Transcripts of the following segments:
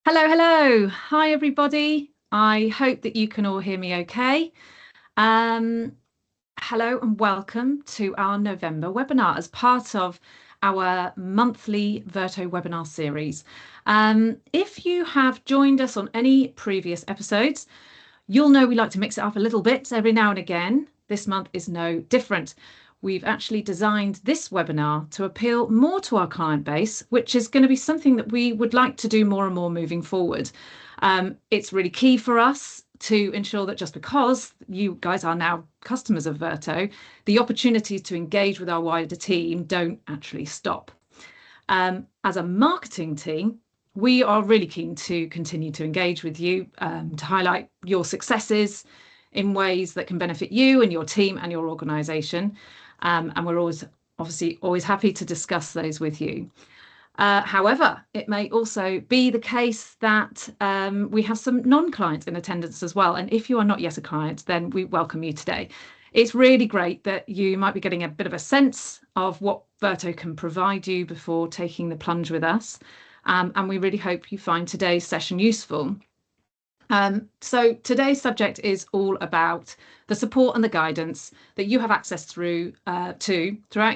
Hello, hello. Hi, everybody. I hope that you can all hear me okay. Um, Hello and welcome to our November webinar as part of our monthly Verto webinar series. If you have joined us on any previous episodes, you'll know we like to mix it up a little bit every now and again. This month is no different. We've actually designed this webinar to appeal more to our client base, which is going to be something that we would like to do more and more moving forward. It's really key for us to ensure that just because you guys are now customers of Verto, the opportunities to engage with our wider team don't actually stop. As a marketing team, we are really keen to continue to engage with you, to highlight your successes in ways that can benefit you and your team and your organization. And we're always happy to discuss those with you. However, it may also be the case that we have some non-clients in attendance as well. And if you are not yet a client, then we welcome you today. It's really great that you might be getting a bit of a sense of what Verto can provide you before taking the plunge with us. And we really hope you find today's session useful. So today's subject is all about the support and the guidance that you have access throughout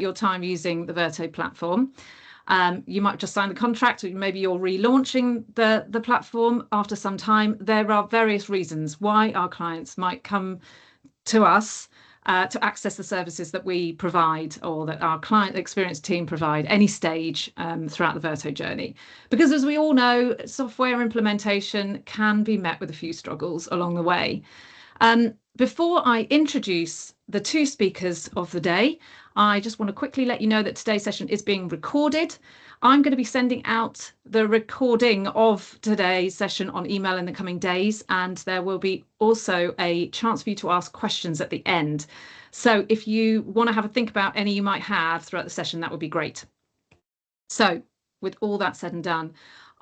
your time using the Verto platform. You might just sign the contract, or maybe you're relaunching the platform after some time. There are various reasons why our clients might come to us to access the services that we provide or that our client experience team provide any stage throughout the Verto journey. Because as we all know, software implementation can be met with a few struggles along the way. Before I introduce the two speakers of the day, I just want to quickly let you know that today's session is being recorded. I'm going to be sending out the recording of today's session on email in the coming days, and there will be also a chance for you to ask questions at the end. So if you want to have a think about any you might have throughout the session, that would be great. So with all that said and done,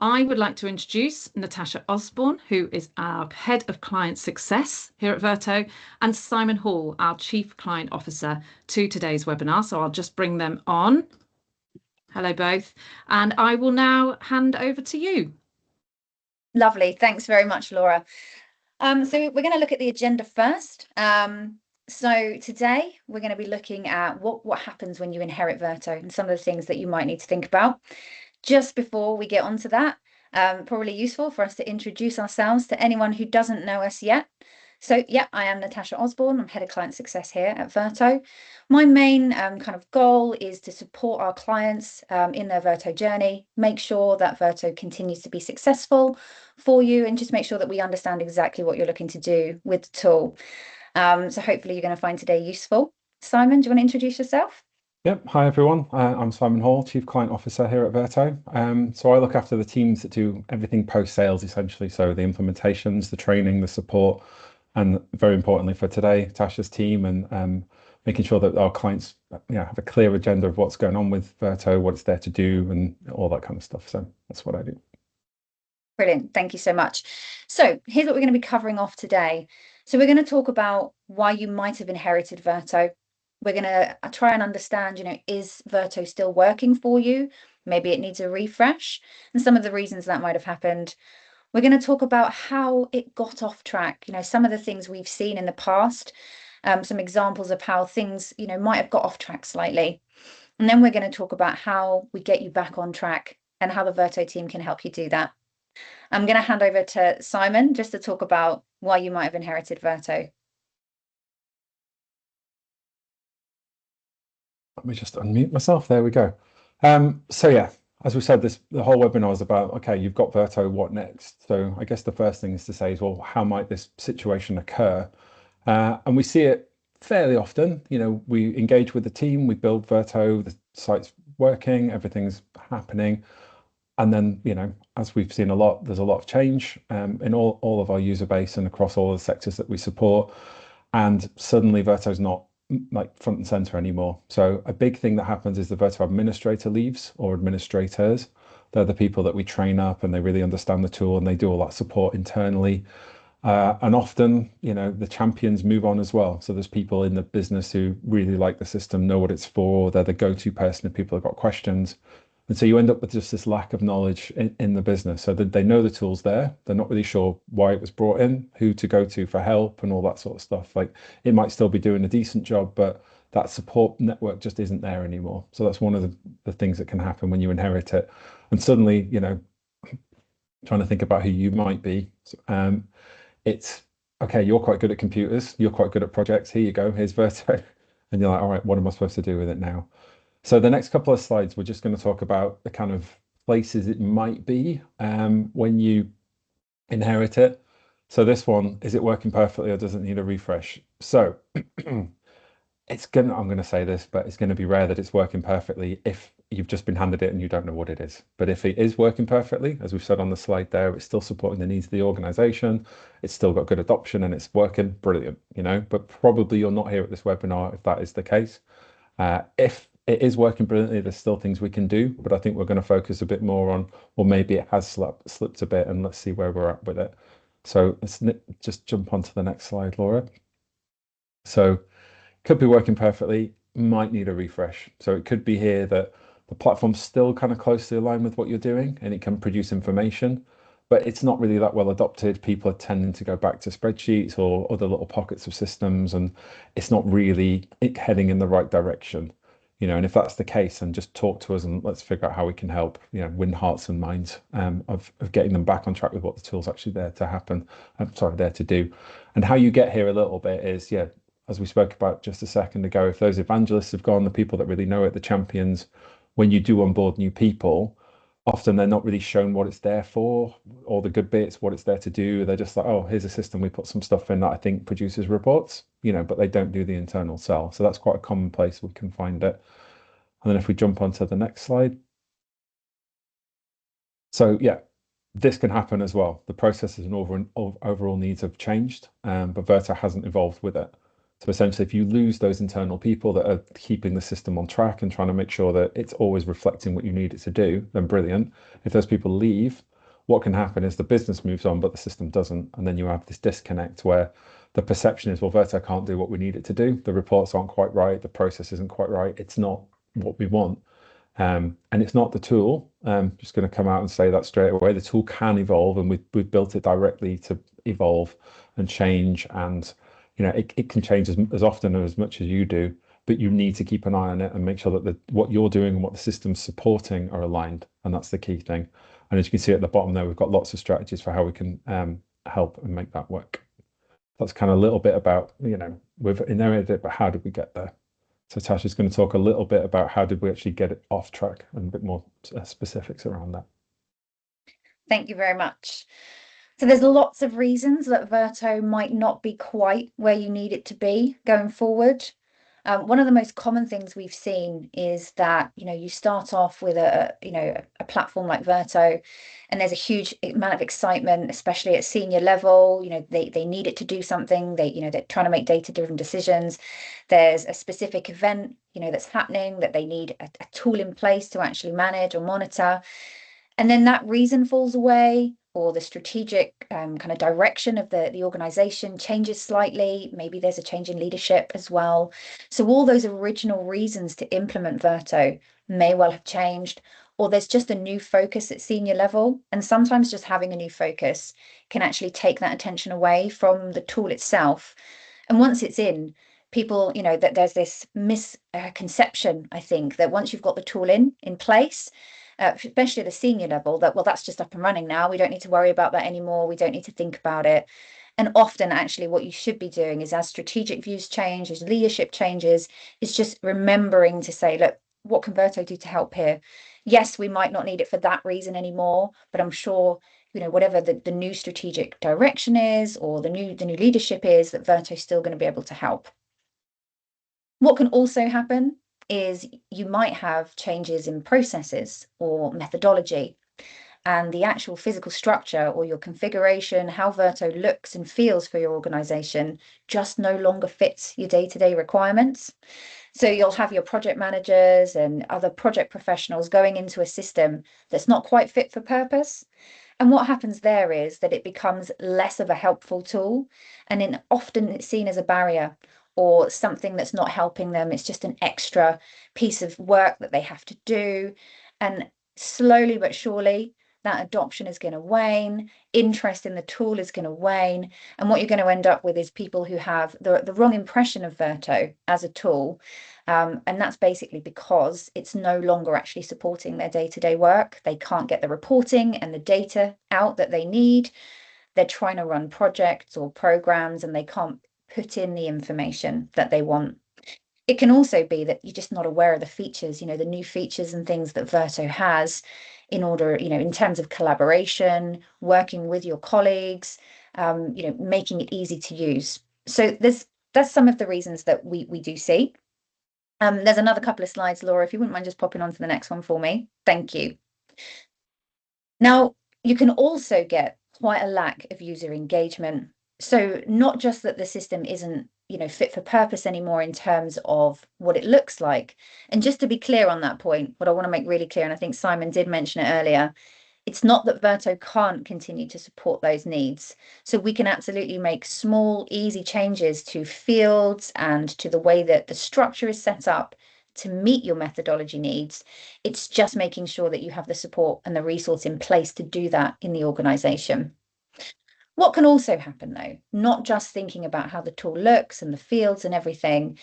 I would like to introduce Natasha Osborne, who is our Head of Client Success here at Verto, and Simon Hall, our Chief Client Officer, to today's webinar. So I'll just bring them on. Hello, both. And I will now hand over to you. Lovely. Thanks very much, Laura. So we're going to look at the agenda first. So today we're going to be looking at what happens when you inherit Verto and some of the things that you might need to think about. Just before we get onto that, probably useful for us to introduce ourselves to anyone who doesn't know us yet. So yeah, I am Natasha Osborne. I'm Head of Client Success here at Verto. My main kind of goal is to support our clients in their Verto journey, make sure that Verto continues to be successful for you, and just make sure that we understand exactly what you're looking to do with the tool. So hopefully you're going to find today useful. Simon, do you want to introduce yourself? Yep. Hi, everyone. I'm Simon Hall, Chief Client Officer here at Verto. So I look after the teams that do everything post-sales, essentially. So the implementations, the training, the support, and very importantly for today, Tasha's team and making sure that our clients have a clear agenda of what's going on with Verto, what it's there to do, and all that kind of stuff. So that's what I do. Brilliant. Thank you so much. So here's what we're going to be covering off today. So we're going to talk about why you might have inherited Verto. We're going to try and understand, is Verto still working for you? Maybe it needs a refresh, and some of the reasons that might have happened. We're going to talk about how it got off track, some of the things we've seen in the past, some examples of how things, might have got off track slightly. And then we're going to talk about how we get you back on track and how the Verto team can help you do that. I'm going to hand over to Simon just to talk about why you might have inherited Verto. Let me just unmute myself. There we go. So yeah, as we said, the whole webinar is about, okay, you've got Verto, what next? So I guess the first thing is to say is, well, how might this situation occur? And we see it fairly often. We engage with the team, we build Verto, the site's working, everything's happening. And then, as we've seen a lot, there's a lot of change in all of our user base and across all the sectors that we support. And suddenly Verto's not like front and center anymore. So a big thing that happens is the Verto administrator leaves, or administrators. They're the people that we train up and they really understand the tool and they do all that support internally. And often, the champions move on as well. So there's people in the business who really like the system, know what it's for. They're the go-to person if people have got questions. And so you end up with just this lack of knowledge in the business. So that they know the tool's there. They're not really sure why it was brought in, who to go to for help and all that sort of stuff. Like it might still be doing a decent job, but that support network just isn't there anymore. So that's one of the things that can happen when you inherit it. And suddenly, trying to think about who you might be. It's okay, you're quite good at computers, you're quite good at projects. Here you go, here's Verto. And you're like, all right, what am I supposed to do with it now? So the next couple of slides, we're just going to talk about the kind of places it might be when you inherit it. So this one, is it working perfectly or does it need a refresh? So I'm going to say this, but it's going to be rare that it's working perfectly if you've just been handed it and you don't know what it is. But if it is working perfectly, as we've said on the slide there, it's still supporting the needs of the organization, it's still got good adoption and it's working brilliant, but probably you're not here at this webinar if that is the case. If it is working brilliantly, there's still things we can do, but I think we're going to focus a bit more on, or maybe it has slipped a bit, and let's see where we're at with it. So let's just jump onto the next slide, Laura. So could be working perfectly, might need a refresh. So it could be here that the platform's still kind of closely aligned with what you're doing and it can produce information, but it's not really that well adopted. People are tending to go back to spreadsheets or other little pockets of systems, and it's not really heading in the right direction. And if that's the case, then just talk to us and let's figure out how we can help, win hearts and minds of getting them back on track with what the tool's actually there to happen. There to do. And how you get here a little bit is, as we spoke about just a second ago, if those evangelists have gone, the people that really know it, the champions, when you do onboard new people, often they're not really shown what it's there for, all the good bits, what it's there to do. They're just like, oh, here's a system, we put some stuff in that I think produces reports, but they don't do the internal sell. So that's quite a common place we can find it. And then if we jump onto the next slide. So this can happen as well. The processes and overall needs have changed, but Verto hasn't evolved with it. So essentially, if you lose those internal people that are keeping the system on track and trying to make sure that it's always reflecting what you need it to do, then brilliant. If those people leave, what can happen is the business moves on, but the system doesn't. And then you have this disconnect where the perception is, well, Verto can't do what we need it to do. The reports aren't quite right. The process isn't quite right. It's not what we want. And it's not the tool. Just going to come out and say that straight away. The tool can evolve, and we've built it directly to evolve and change. And it can change as often or as much as you do, but you need to keep an eye on it and make sure that what you're doing and what the system's supporting are aligned. And that's the key thing. And as you can see at the bottom there, we've got lots of strategies for how we can help and make that work. That's kind of a little bit about, we've inherited it, but how did we get there? So Tasha's going to talk a little bit about how did we actually get it off track and a bit more specifics around that. Thank you very much. So there's lots of reasons that Verto might not be quite where you need it to be going forward. One of the most common things we've seen is that, you start off with a platform like Verto, and there's a huge amount of excitement, especially at senior level. They need it to do something. They're trying to make data-driven decisions. There's a specific event, that's happening that they need a tool in place to actually manage or monitor. And then that reason falls away, or the strategic kind of direction of the organization changes slightly. Maybe there's a change in leadership as well. So all those original reasons to implement Verto may well have changed, or there's just a new focus at senior level. And sometimes just having a new focus can actually take that attention away from the tool itself. And once it's in, people, that there's this misconception, I think, that once you've got the tool in place, especially at the senior level, that, well, that's just up and running now. We don't need to worry about that anymore. We don't need to think about it. And often, actually, what you should be doing is, as strategic views change, as leadership changes, is just remembering to say, look, what can Verto do to help here? Yes, we might not need it for that reason anymore, but I'm sure, whatever the new strategic direction is, or the new leadership is, that Verto's still going to be able to help. What can also happen is you might have changes in processes or methodology, and the actual physical structure or your configuration, how Verto looks and feels for your organization, just no longer fits your day-to-day requirements. So you'll have your project managers and other project professionals going into a system that's not quite fit for purpose. And what happens there is that it becomes less of a helpful tool, and often it's seen as a barrier or something that's not helping them. It's just an extra piece of work that they have to do. And slowly but surely, that adoption is going to wane, interest in the tool is going to wane, and what you're going to end up with is people who have the wrong impression of Verto as a tool. And that's basically because it's no longer actually supporting their day-to-day work. They can't get the reporting and the data out that they need. They're trying to run projects or programs and they can't put in the information that they want. It can also be that you're just not aware of the features, the new features and things that Verto has in order, in terms of collaboration, working with your colleagues, making it easy to use. So that's some of the reasons that we do see. There's another couple of slides, Laura, if you wouldn't mind just popping on to the next one for me. Thank you. Now, you can also get quite a lack of user engagement. So not just that the system isn't, fit for purpose anymore in terms of what it looks like. And just to be clear on that point, what I want to make really clear, and I think Simon did mention it earlier, it's not that Verto can't continue to support those needs. So we can absolutely make small, easy changes to fields and to the way that the structure is set up to meet your methodology needs. It's just making sure that you have the support and the resource in place to do that in the organization. What can also happen though, not just thinking about how the tool looks and the fields and everything,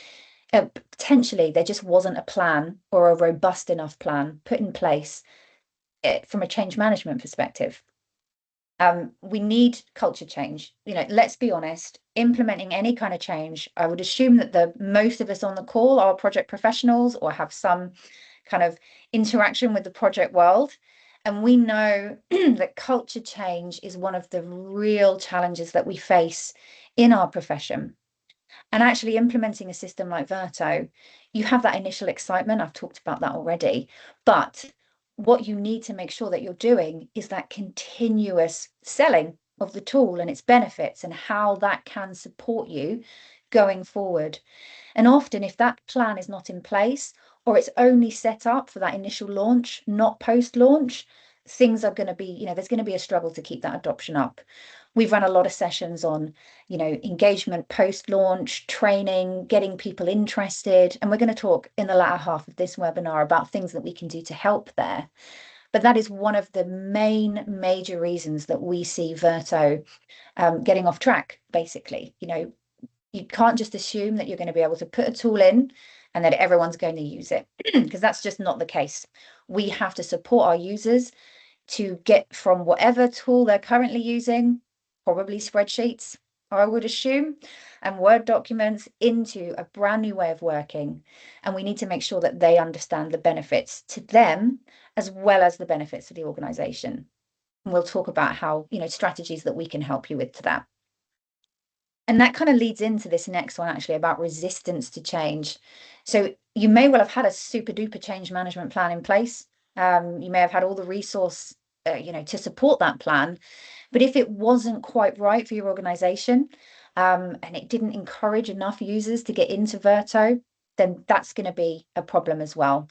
potentially there just wasn't a plan or a robust enough plan put in place from a change management perspective. We need culture change. Let's be honest, implementing any kind of change, I would assume that the most of us on the call are project professionals or have some kind of interaction with the project world. And we know that culture change is one of the real challenges that we face in our profession. And actually implementing a system like Verto, you have that initial excitement. I've talked about that already. But what you need to make sure that you're doing is that continuous selling of the tool and its benefits and how that can support you going forward. And often if that plan is not in place, or it's only set up for that initial launch, not post-launch, things are going to be, there's going to be a struggle to keep that adoption up. We've run a lot of sessions on, engagement post-launch, training, getting people interested. And we're going to talk in the latter half of this webinar about things that we can do to help there. But that is one of the main major reasons that we see Verto getting off track, basically. You can't just assume that you're going to be able to put a tool in and that everyone's going to use it, because that's just not the case. We have to support our users to get from whatever tool they're currently using, probably spreadsheets, I would assume, and Word documents, into a brand new way of working. And we need to make sure that they understand the benefits to them as well as the benefits to the organization. And we'll talk about how, strategies that we can help you with to that. And that kind of leads into this next one, actually, about resistance to change. So you may well have had a super duper change management plan in place. You may have had all the resource, to support that plan. But if it wasn't quite right for your organization, and it didn't encourage enough users to get into Verto, then that's going to be a problem as well.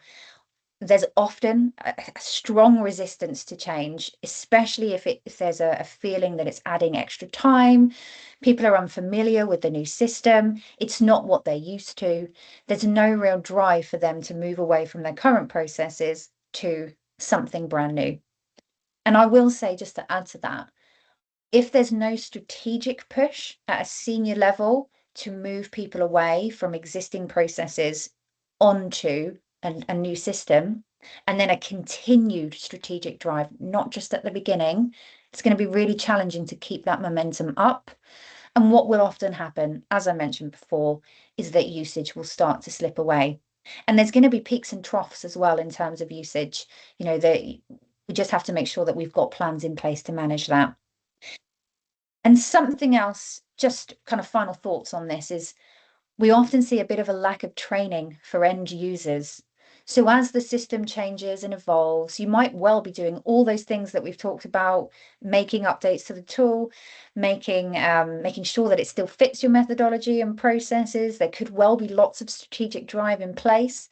There's often a strong resistance to change, especially if there's a feeling that it's adding extra time. People are unfamiliar with the new system. It's not what they're used to. There's no real drive for them to move away from their current processes to something brand new. And I will say, just to add to that, if there's no strategic push at a senior level to move people away from existing processes onto a new system, and then a continued strategic drive, not just at the beginning, it's going to be really challenging to keep that momentum up. And what will often happen, as I mentioned before, is that usage will start to slip away. And there's going to be peaks and troughs as well in terms of usage. That we just have to make sure that we've got plans in place to manage that. And something else, just kind of final thoughts on this, is we often see a bit of a lack of training for end users. So as the system changes and evolves, you might well be doing all those things that we've talked about, making updates to the tool, making sure that it still fits your methodology and processes. There could well be lots of strategic drive in place.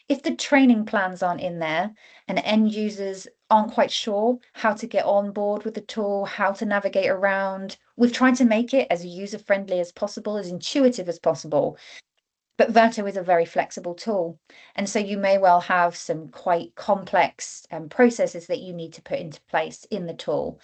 If the training plans aren't in there and end users aren't quite sure how to get on board with the tool, how to navigate around, we've tried to make it as user-friendly as possible, as intuitive as possible. But Verto is a very flexible tool. And so you may well have some quite complex processes that you need to put into place in the tool.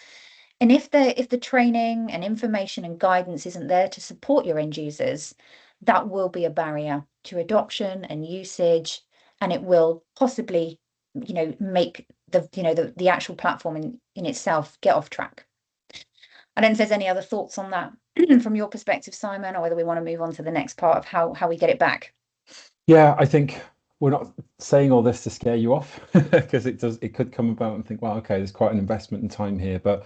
And if the training and information and guidance isn't there to support your end users, that will be a barrier to adoption and usage, and it will possibly, make the actual platform in itself get off track. I don't know if there's any other thoughts on that from your perspective, Simon, or whether we want to move on to the next part of how we get it back. Yeah, I think we're not saying all this to scare you off because it could come about and think, well, okay, there's quite an investment in time here. But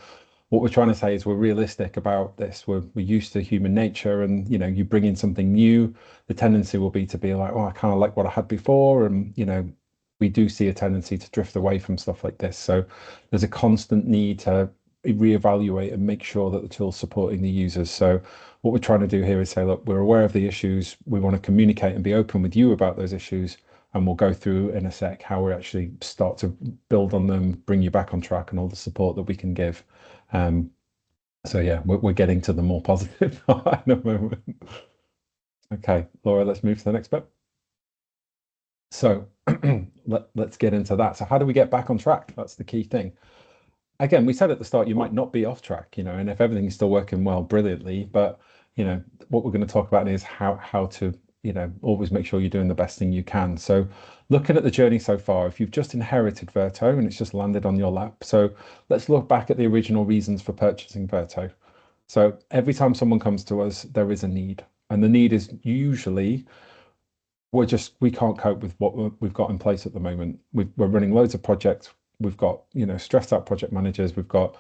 what we're trying to say is we're realistic about this. We're used to human nature, and you bring in something new, the tendency will be to be like, oh, I kind of like what I had before. And we do see a tendency to drift away from stuff like this. So there's a constant need to reevaluate and make sure that the tool's supporting the users. So what we're trying to do here is say, look, we're aware of the issues. We want to communicate and be open with you about those issues. And we'll go through in a sec how we actually start to build on them, bring you back on track, and all the support that we can give. So yeah, we're getting to the more positive part in a moment. Okay, Laura, let's move to the next bit. So let's get into that. So how do we get back on track? That's the key thing. Again, we said at the start, you might not be off track, and if everything's still working well, brilliantly, but what we're going to talk about is how to always make sure you're doing the best thing you can. So looking at the journey so far, if you've just inherited Verto and it's just landed on your lap, so let's look back at the original reasons for purchasing Verto. So every time someone comes to us, there is a need, and the need is usually we can't cope with what we've got in place at the moment. We're running loads of projects. We've got stressed out project managers. We've got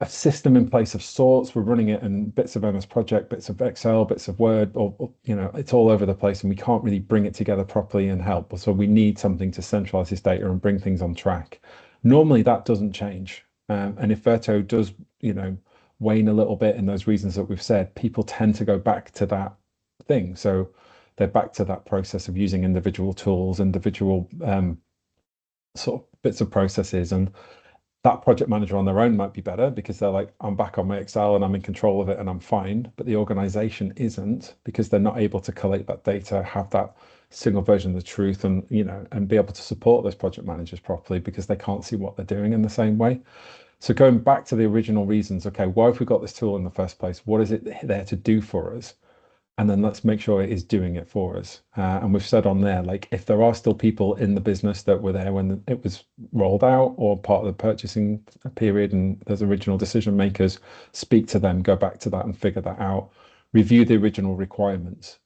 a system in place of sorts. We're running it in bits of MS Project, bits of Excel, bits of Word, or it's all over the place, and we can't really bring it together properly and help. So we need something to centralize this data and bring things on track. Normally that doesn't change, and if Verto does wane a little bit in those reasons that we've said, people tend to go back to that thing. So they're back to that process of using individual tools, individual sort of bits of processes, and that project manager on their own might be better because they're like, I'm back on my Excel and I'm in control of it and I'm fine. But the organization isn't, because they're not able to collate that data, have that single version of the truth, and and be able to support those project managers properly because they can't see what they're doing in the same way. So going back to the original reasons, okay, why have we got this tool in the first place? What is it there to do for us? And then let's make sure it is doing it for us. And we've said on there, like, if there are still people in the business that were there when it was rolled out or part of the purchasing period, and there's original decision makers, speak to them, go back to that and figure that out, review the original requirements.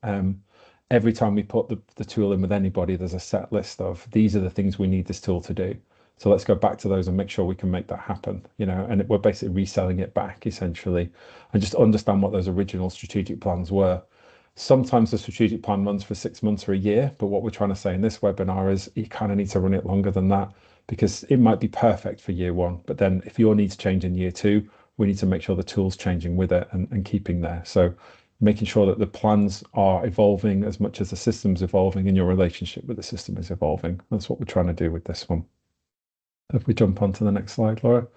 Every time we put the tool in with anybody, there's a set list of, these are the things we need this tool to do. So let's go back to those and make sure we can make that happen, and we're basically reselling it back essentially, and just understand what those original strategic plans were. Sometimes the strategic plan runs for 6 months or a year, but what we're trying to say in this webinar is you kind of need to run it longer than that, because it might be perfect for year one, but then if your needs change in year two, we need to make sure the tool's changing with it and keeping there. So making sure that the plans are evolving as much as the system's evolving and your relationship with the system is evolving. That's what we're trying to do with this one. If we jump on to the next slide, Laura.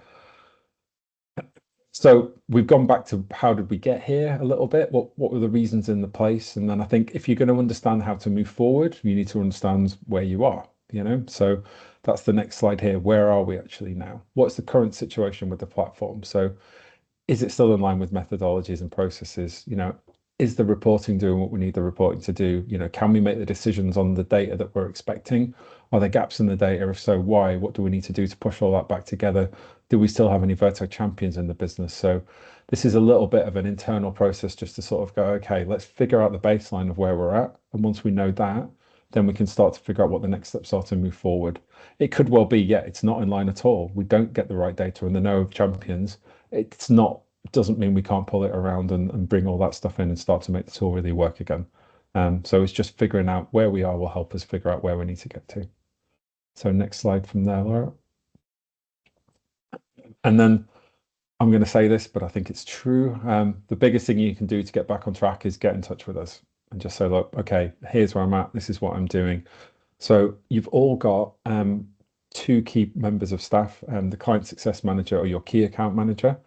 So we've gone back to how did we get here a little bit, what were the reasons in the place, and then I think if you're going to understand how to move forward, you need to understand where you are, so that's the next slide here. Where are we actually now? What's the current situation with the platform? So is it still in line with methodologies and processes? Is the reporting doing what we need the reporting to do? Can we make the decisions on the data that we're expecting? Are there gaps in the data? If so, why? What do we need to do to push all that back together? Do we still have any Verto champions in the business? So this is a little bit of an internal process just to sort of go, okay, let's figure out the baseline of where we're at. And once we know that, then we can start to figure out what the next steps are to move forward. It could well be, yeah, it's not in line at all. We don't get the right data and the know of champions. It's not, doesn't mean we can't pull it around and bring all that stuff in and start to make the tool really work again. So it's just figuring out where we are will help us figure out where we need to get to. So next slide from there, Laura. And then I'm going to say this, but I think it's true. The biggest thing you can do to get back on track is get in touch with us and just say, look, okay, here's where I'm at. This is what I'm doing. So you've all got two key members of staff, the client success manager or your key account manager.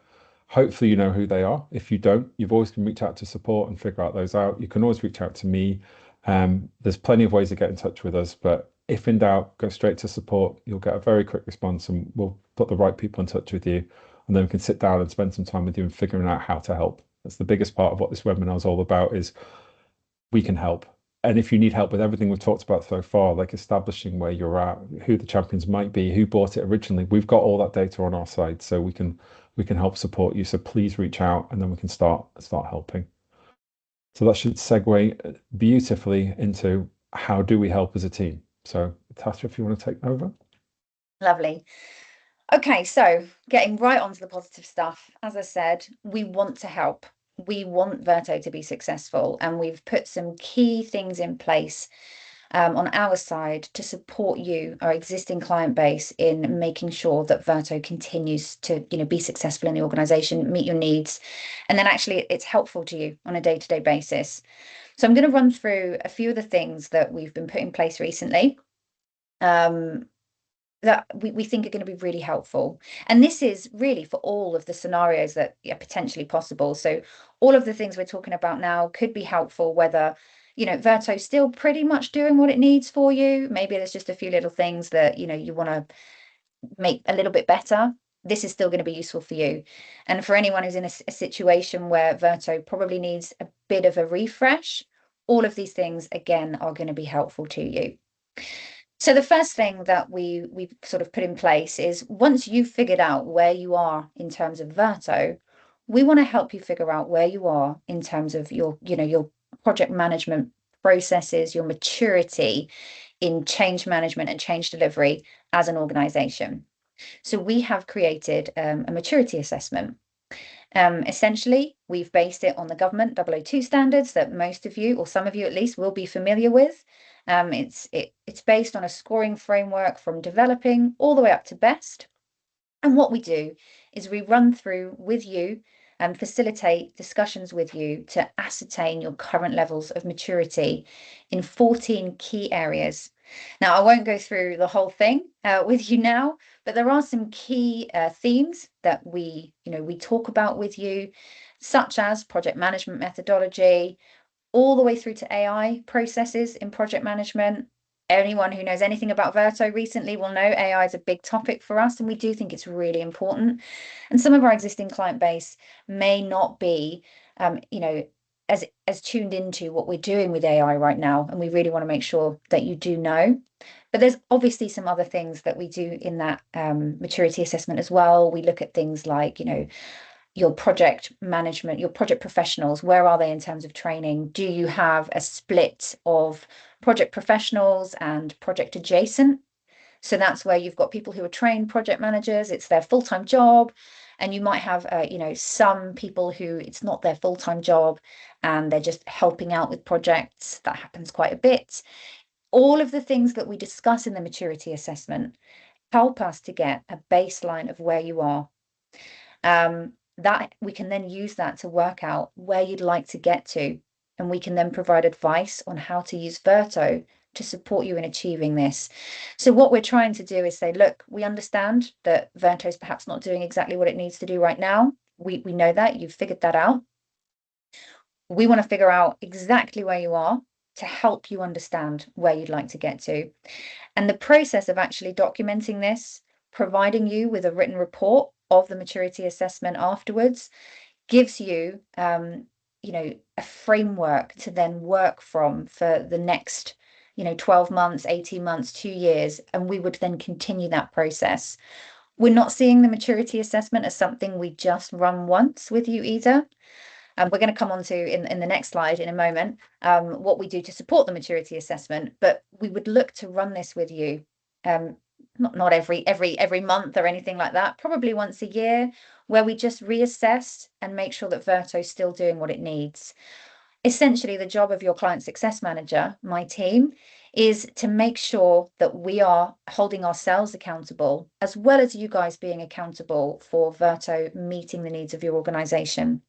Hopefully you know who they are. If you don't, you've always can reach out to support and figure out those out. You can always reach out to me. There's plenty of ways to get in touch with us, but if in doubt, go straight to support. You'll get a very quick response, and we'll put the right people in touch with you, and then we can sit down and spend some time with you and figuring out how to help. That's the biggest part of what this webinar is all about, is we can help. And if you need help with everything we've talked about so far, like establishing where you're at, who the champions might be, who bought it originally, we've got all that data on our side, so we can help support you. So please reach out, and then we can start helping. So that should segue beautifully into how do we help as a team. So Tasha, if you want to take over. Lovely. Okay, so getting right onto the positive stuff. As I said, we want to help. We want Verto to be successful, and we've put some key things in place on our side to support you, our existing client base, in making sure that Verto continues to, be successful in the organization, meet your needs, and then actually it's helpful to you on a day-to-day basis. So I'm going to run through a few of the things that we've been put in place recently that we think are going to be really helpful. And this is really for all of the scenarios that are potentially possible. So all of the things we're talking about now could be helpful, whether, Verto's still pretty much doing what it needs for you. Maybe there's just a few little things that, you want to make a little bit better. This is still going to be useful for you. And for anyone who's in a situation where Verto probably needs a bit of a refresh, all of these things, again, are going to be helpful to you. So the first thing that we've sort of put in place is, once you've figured out where you are in terms of Verto, we want to help you figure out where you are in terms of your project management processes, your maturity in change management and change delivery as an organization. So we have created a maturity assessment. Essentially, we've based it on the government 002 standards that most of you, or some of you at least, will be familiar with. It's based on a scoring framework from developing all the way up to best. And what we do is we run through with you and facilitate discussions with you to ascertain your current levels of maturity in 14 key areas. Now, I won't go through the whole thing with you now, but there are some key themes that we talk about with you, such as project management methodology, all the way through to AI processes in project management. Anyone who knows anything about Verto recently will know AI is a big topic for us, and we do think it's really important. And some of our existing client base may not be, as tuned into what we're doing with AI right now, and we really want to make sure that you do know. But there's obviously some other things that we do in that maturity assessment as well. We look at things like, your project management, your project professionals, where are they in terms of training? Do you have a split of project professionals and project adjacent? So that's where you've got people who are trained project managers, it's their full-time job. And you might have, some people who it's not their full-time job and they're just helping out with projects. That happens quite a bit. All of the things that we discuss in the maturity assessment help us to get a baseline of where you are. That we can then use that to work out where you'd like to get to, and we can then provide advice on how to use Verto to support you in achieving this. So what we're trying to do is say, look, we understand that Verto is perhaps not doing exactly what it needs to do right now. We know that, you've figured that out. We want to figure out exactly where you are to help you understand where you'd like to get to. And the process of actually documenting this, providing you with a written report of the maturity assessment afterwards, gives you, a framework to then work from for the next, 12 months, 18 months, 2 years, and we would then continue that process. We're not seeing the maturity assessment as something we just run once with you either. And we're going to come on to in the next slide in a moment what we do to support the maturity assessment, but we would look to run this with you not every month or anything like that, probably once a year, where we just reassess and make sure that Verto's still doing what it needs. Essentially, the job of your client success manager, my team, is to make sure that we are holding ourselves accountable, as well as you guys being accountable for Verto meeting the needs of your organization,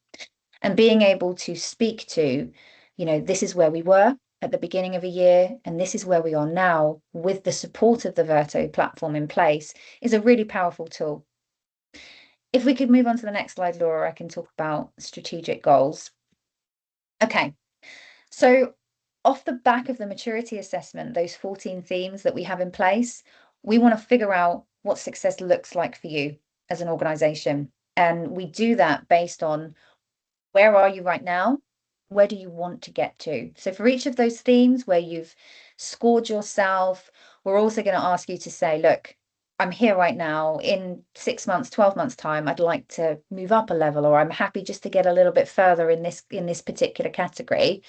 and being able to speak to, this is where we were at the beginning of a year, and this is where we are now with the support of the Verto platform in place, is a really powerful tool. If we could move on to the next slide, Laura, I can talk about strategic goals. Okay, so off the back of the maturity assessment, those 14 themes that we have in place, we want to figure out what success looks like for you as an organization. And we do that based on where are you right now? Where do you want to get to? So for each of those themes where you've scored yourself, we're also going to ask you to say, look, I'm here right now. In 6 months, 12 months time, I'd like to move up a level, or I'm happy just to get a little bit further in this particular category.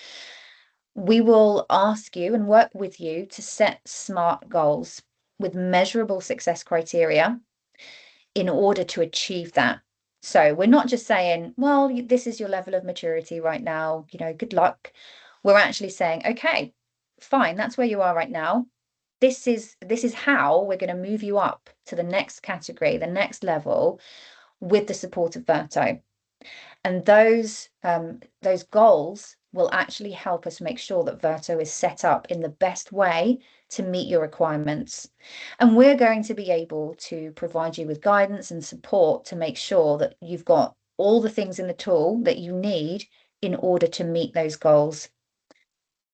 We will ask you and work with you to set SMART goals with measurable success criteria in order to achieve that. So we're not just saying, well, this is your level of maturity right now, good luck. We're actually saying, okay, fine, that's where you are right now. This is how we're going to move you up to the next category, the next level, with the support of Verto. And those goals will actually help us make sure that Verto is set up in the best way to meet your requirements. And we're going to be able to provide you with guidance and support to make sure that you've got all the things in the tool that you need in order to meet those goals.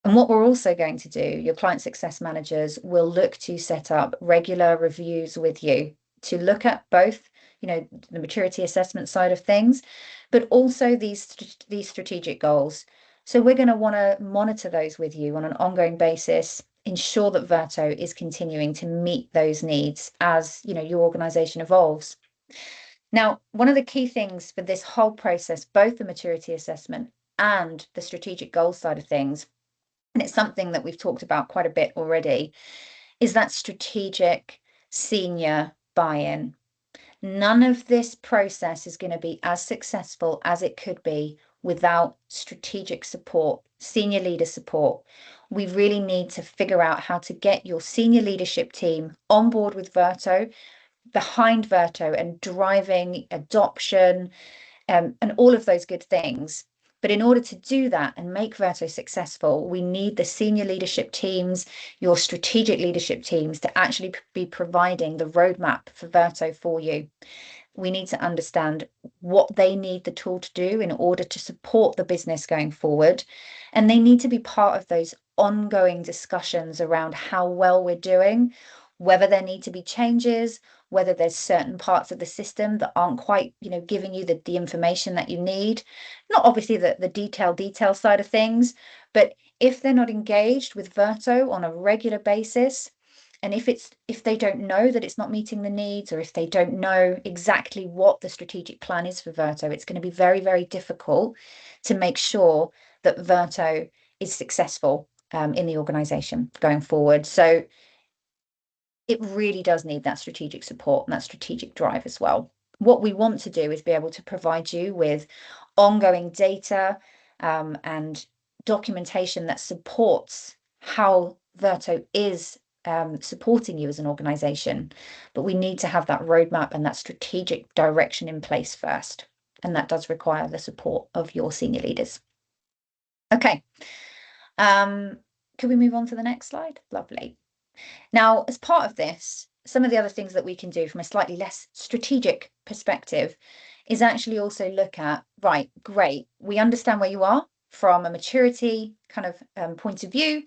And what we're also going to do, your client success managers will look to set up regular reviews with you to look at both, the maturity assessment side of things, but also these strategic goals. So we're going to want to monitor those with you on an ongoing basis, ensure that Verto is continuing to meet those needs as, your organization evolves. Now, one of the key things for this whole process, both the maturity assessment and the strategic goal side of things, and it's something that we've talked about quite a bit already, is that strategic senior buy-in. None of this process is going to be as successful as it could be without strategic support, senior leader support. We really need to figure out how to get your senior leadership team on board with Verto, behind Verto, and driving adoption, and all of those good things. But in order to do that and make Verto successful, we need the senior leadership teams, your strategic leadership teams, to actually be providing the roadmap for Verto for you. We need to understand what they need the tool to do in order to support the business going forward. And they need to be part of those ongoing discussions around how well we're doing, whether there need to be changes, whether there's certain parts of the system that aren't quite, giving you the information that you need. Not obviously the detail side of things, but if they're not engaged with Verto on a regular basis, and if they don't know that it's not meeting the needs, or if they don't know exactly what the strategic plan is for Verto, it's going to be very, very difficult to make sure that Verto is successful in the organization going forward. So it really does need that strategic support and that strategic drive as well. What we want to do is be able to provide you with ongoing data and documentation that supports how Verto is supporting you as an organization. But we need to have that roadmap and that strategic direction in place first. And that does require the support of your senior leaders. Okay. Can we move on to the next slide? Lovely. Now, as part of this, some of the other things that we can do from a slightly less strategic perspective is actually also look at, right, great, we understand where you are from a maturity kind of point of view.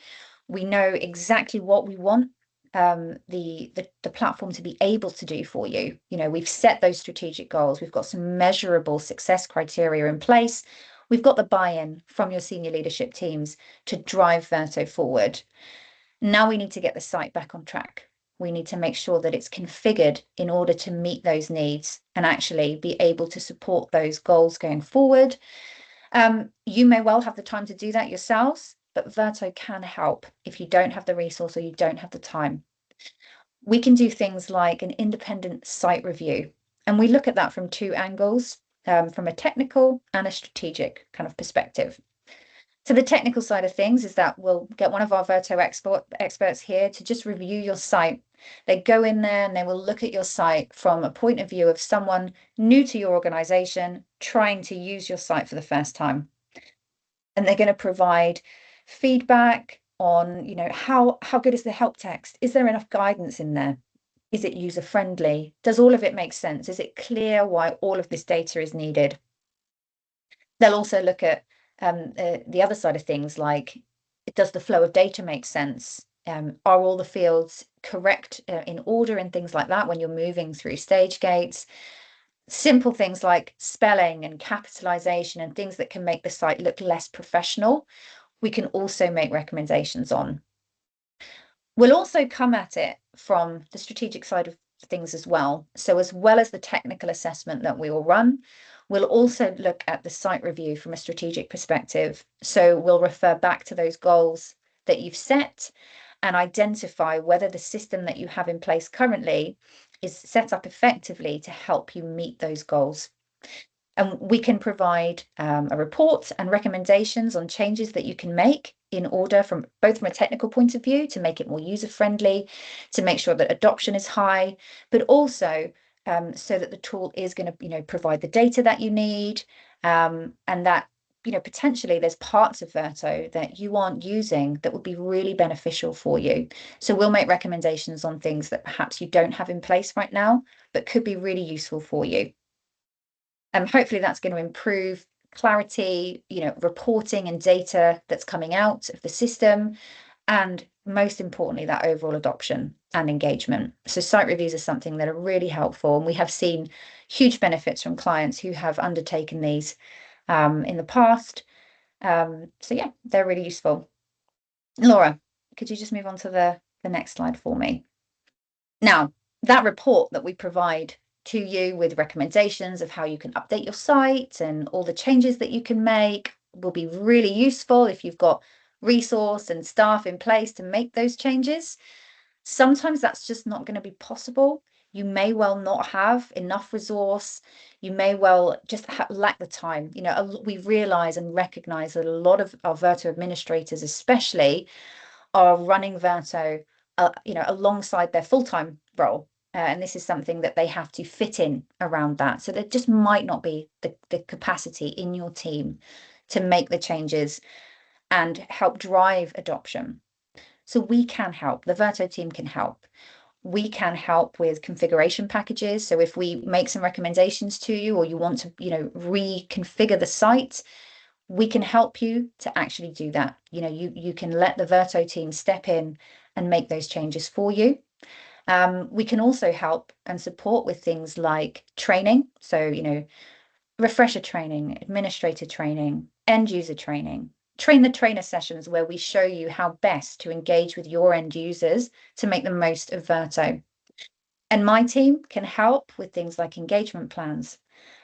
We know exactly what we want the platform to be able to do for you. We've set those strategic goals. We've got some measurable success criteria in place. We've got the buy-in from your senior leadership teams to drive Verto forward. Now we need to get the site back on track. We need to make sure that it's configured in order to meet those needs and actually be able to support those goals going forward. You may well have the time to do that yourselves, but Verto can help if you don't have the resource or you don't have the time. We can do things like an independent site review, and we look at that from two angles, from a technical and a strategic kind of perspective. So the technical side of things is that we'll get one of our Verto experts here to just review your site. They go in there and they will look at your site from a point of view of someone new to your organization trying to use your site for the first time. And they're going to provide feedback on, how good is the help text? Is there enough guidance in there? Is it user friendly? Does all of it make sense? Is it clear why all of this data is needed? They'll also look at the other side of things, like, Does the flow of data make sense? Are all the fields correct in order and things like that when you're moving through stage gates? Simple things like spelling and capitalization and things that can make the site look less professional, we can also make recommendations on. We'll also come at it from the strategic side of things as well. So as well as the technical assessment that we will run, we'll also look at the site review from a strategic perspective. So we'll refer back to those goals that you've set and identify whether the system that you have in place currently is set up effectively to help you meet those goals. And we can provide a report and recommendations on changes that you can make in order from both from a technical point of view to make it more user-friendly, to make sure that adoption is high, but also so that the tool is going to, provide the data that you need, and that, potentially there's parts of Verto that you aren't using that would be really beneficial for you. So we'll make recommendations on things that perhaps you don't have in place right now, but could be really useful for you. Hopefully that's going to improve clarity, reporting and data that's coming out of the system, and most importantly, that overall adoption and engagement. So site reviews are something that are really helpful, and we have seen huge benefits from clients who have undertaken these in the past. So yeah, they're really useful. Laura, could you just move on to the next slide for me? Now, that report that we provide to you with recommendations of how you can update your site and all the changes that you can make will be really useful if you've got resource and staff in place to make those changes. Sometimes that's just not going to be possible. You may well not have enough resource. You may well just lack the time. We realize and recognize that a lot of our Verto administrators especially are running Verto alongside their full-time role. And this is something that they have to fit in around that. So there just might not be the capacity in your team to make the changes and help drive adoption. So we can help. The Verto team can help. We can help with configuration packages. So if we make some recommendations to you, or you want to, reconfigure the site, we can help you to actually do that. You can let the Verto team step in and make those changes for you. We can also help and support with things like training. So, refresher training, administrator training, end user training, train the trainer sessions where we show you how best to engage with your end users to make the most of Verto. And my team can help with things like engagement plans,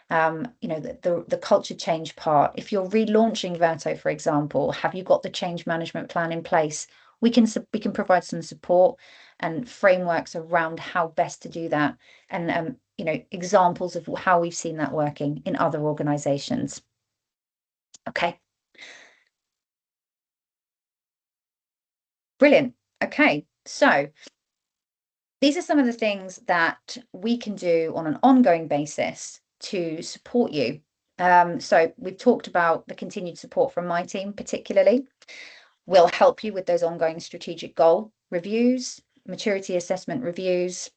the culture change part. If you're relaunching Verto, for example, have you got the change management plan in place? We can provide some support and frameworks around how best to do that, and examples of how we've seen that working in other organizations. Okay. Brilliant. Okay, so these are some of the things that we can do on an ongoing basis to support you. So we've talked about the continued support from my team, particularly. We'll help you with those ongoing strategic goal reviews, maturity assessment reviews.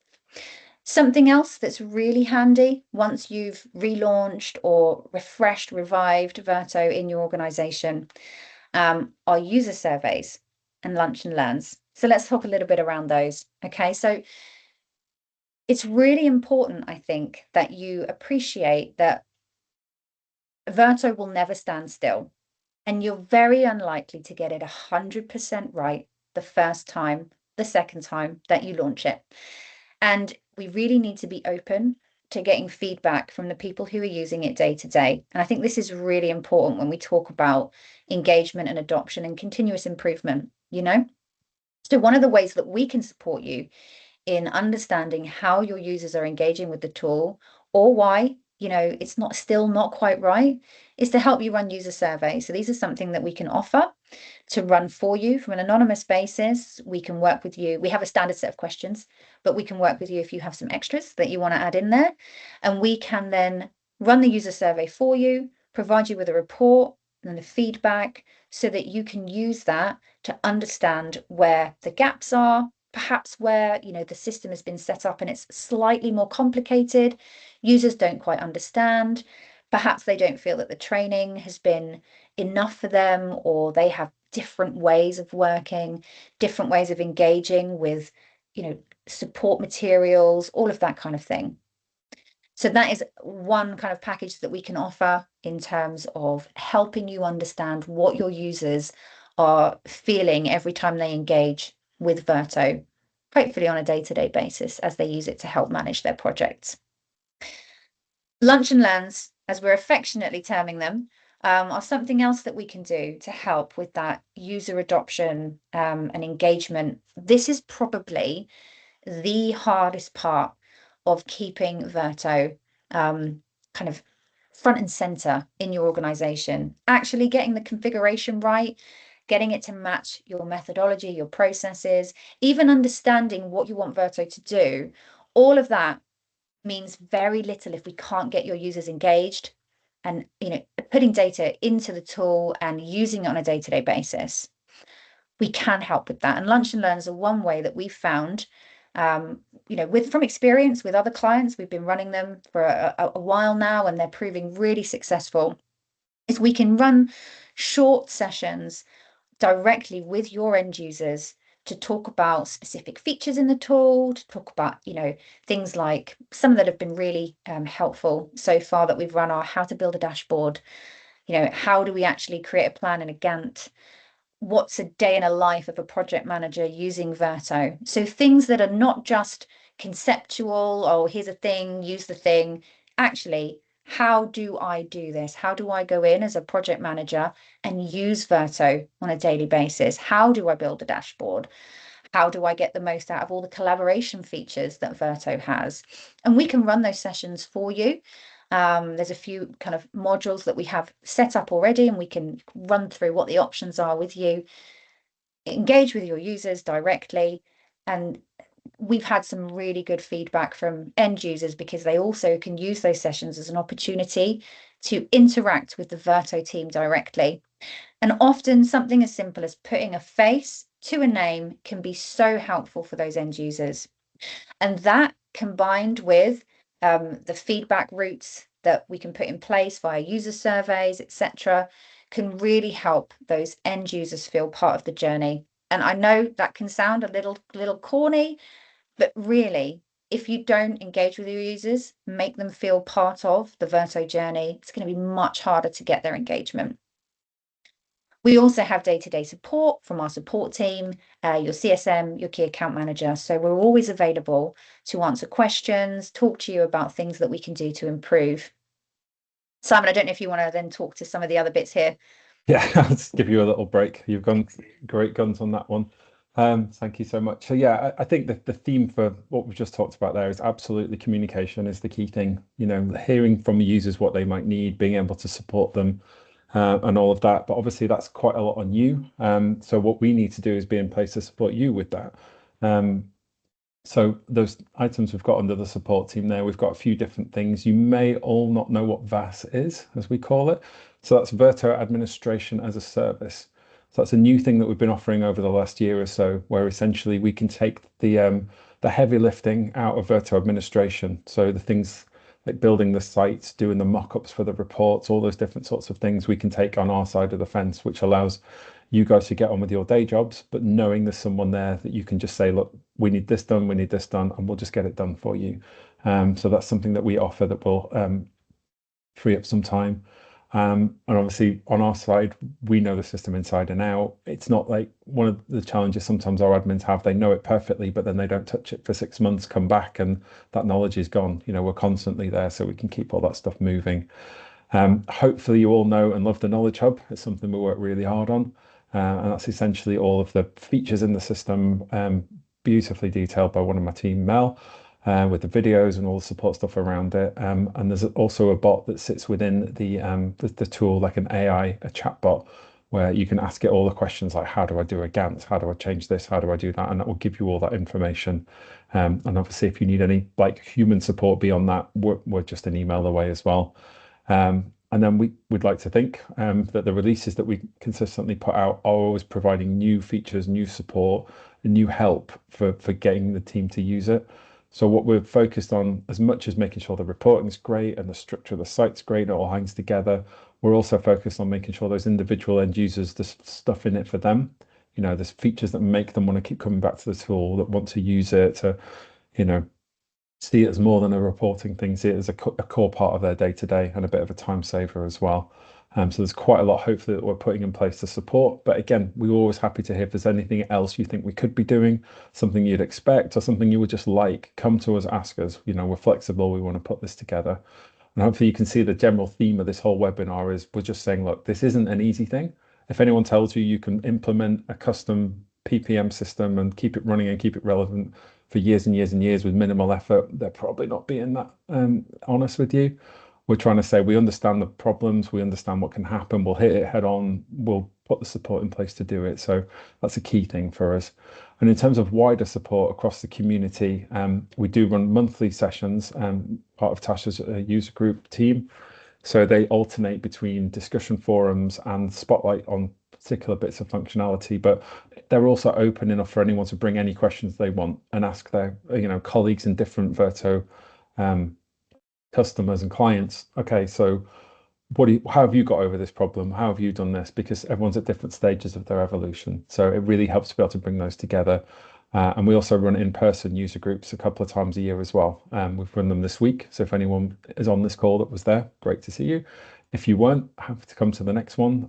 Something else that's really handy once you've relaunched or refreshed, revived Verto in your organization, are user surveys and lunch and learns. So let's talk a little bit around those. Okay, so it's really important, I think, that you appreciate that Verto will never stand still, and you're very unlikely to get it 100% right the first time, the second time that you launch it. And we really need to be open to getting feedback from the people who are using it day to day. And I think this is really important when we talk about engagement and adoption and continuous improvement, So one of the ways that we can support you in understanding how your users are engaging with the tool, or why it's still not quite right, is to help you run user surveys. So these are something that we can offer to run for you from an anonymous basis. We can work with you. We have a standard set of questions, but we can work with you if you have some extras that you want to add in there, and we can then run the user survey for you, provide you with a report and the feedback, so that you can use that to understand where the gaps are, perhaps where the system has been set up and it's slightly more complicated, users don't quite understand, perhaps they don't feel that the training has been enough for them, or they have different ways of working, different ways of engaging with, support materials, all of that kind of thing. So that is one kind of package that we can offer in terms of helping you understand what your users are feeling every time they engage with Verto, hopefully on a day-to-day basis as they use it to help manage their projects. Lunch and learns, as we're affectionately terming them, are something else that we can do to help with that user adoption and engagement. This is probably the hardest part of keeping Verto kind of front and center in your organization, actually getting the configuration right, getting it to match your methodology, your processes, even understanding what you want Verto to do. All of that means very little if we can't get your users engaged and putting data into the tool and using it on a day-to-day basis. We can help with that. And lunch and learns are one way that we've found, from experience with other clients, we've been running them for a while now, and they're proving really successful, is we can run short sessions directly with your end users to talk about specific features in the tool, to talk about, things like some that have been really helpful so far that we've run are how to build a dashboard, how do we actually create a plan in a Gantt, what's a day in a life of a project manager using Verto. So things that are not just conceptual, oh, here's a thing, use the thing. Actually, how do I do this? How do I go in as a project manager and use Verto on a daily basis? How do I build a dashboard? How do I get the most out of all the collaboration features that Verto has? And we can run those sessions for you. There's a few kind of modules that we have set up already, and we can run through what the options are with you, engage with your users directly. And we've had some really good feedback from end users because they also can use those sessions as an opportunity to interact with the Verto team directly. And often something as simple as putting a face to a name can be so helpful for those end users. And that combined with the feedback routes that we can put in place via user surveys, etc., can really help those end users feel part of the journey. And I know that can sound a little corny, but really, if you don't engage with your users, make them feel part of the Verto journey, it's going to be much harder to get their engagement. We also have day-to-day support from our support team, your CSM, your key account manager. So we're always available to answer questions, talk to you about things that we can do to improve. Simon, I don't know if you want to then talk to some of the other bits here. Yeah, I'll just give you a little break. You've gone great guns on that one. Thank you so much. So yeah, I think that the theme for what we've just talked about there is absolutely communication is the key thing. Hearing from users what they might need, being able to support them, and all of that. But obviously that's quite a lot on you. So what we need to do is be in place to support you with that. So those items we've got under the support team there, we've got a few different things. You may all not know what VAS is, as we call it. So that's Verto Administration as a Service. So that's a new thing that we've been offering over the last year or so, where essentially we can take the heavy lifting out of Verto administration. So the things like building the sites, doing the mock-ups for the reports, all those different sorts of things we can take on our side of the fence, which allows you guys to get on with your day jobs, but knowing there's someone there that you can just say, look, we need this done, and we'll just get it done for you. So that's something that we offer that will free up some time. And obviously on our side, we know the system inside and out. It's not like one of the challenges sometimes our admins have, they know it perfectly, but then they don't touch it for 6 months, come back and that knowledge is gone. We're constantly there so we can keep all that stuff moving. Hopefully you all know and love the Knowledge Hub. It's something we work really hard on. And that's essentially all of the features in the system, beautifully detailed by one of my team, Mel, with the videos and all the support stuff around it. And there's also a bot that sits within the tool, like an AI, a chat bot, where you can ask it all the questions like, how do I do a Gantt? How do I change this? How do I do that? And that will give you all that information. And obviously, if you need any like human support beyond that, we're just an email away as well. And then we'd like to think that the releases that we consistently put out are always providing new features, new support, and new help for getting the team to use it. So what we're focused on, as much as making sure the reporting's great and the structure of the site's great and it all hangs together, we're also focused on making sure those individual end users, there's stuff in it for them. There's features that make them want to keep coming back to the tool, that want to use it, to, see it as more than a reporting thing, see it as a core part of their day-to-day and a bit of a time saver as well. So there's quite a lot, hopefully, that we're putting in place to support. But again, we're always happy to hear if there's anything else you think we could be doing, something you'd expect, or something you would just like. Come to us, ask us. We're flexible. We want to put this together. And hopefully you can see the general theme of this whole webinar is we're just saying, look, this isn't an easy thing. If anyone tells you you can implement a custom PPM system and keep it running and keep it relevant for years and years and years with minimal effort, they're probably not being that honest with you. We're trying to say we understand the problems, we understand what can happen, we'll hit it head on, we'll put the support in place to do it. So that's a key thing for us. And in terms of wider support across the community, we do run monthly sessions, part of Tasha's user group team. So they alternate between discussion forums and spotlight on particular bits of functionality, but they're also open enough for anyone to bring any questions they want and ask their colleagues in different Verto customers and clients. Okay, so how have you got over this problem? How have you done this? Because everyone's at different stages of their evolution. So it really helps to be able to bring those together. And we also run in-person user groups a couple of times a year as well. We've run them this week. So if anyone is on this call that was there, great to see you. If you weren't, have to come to the next one.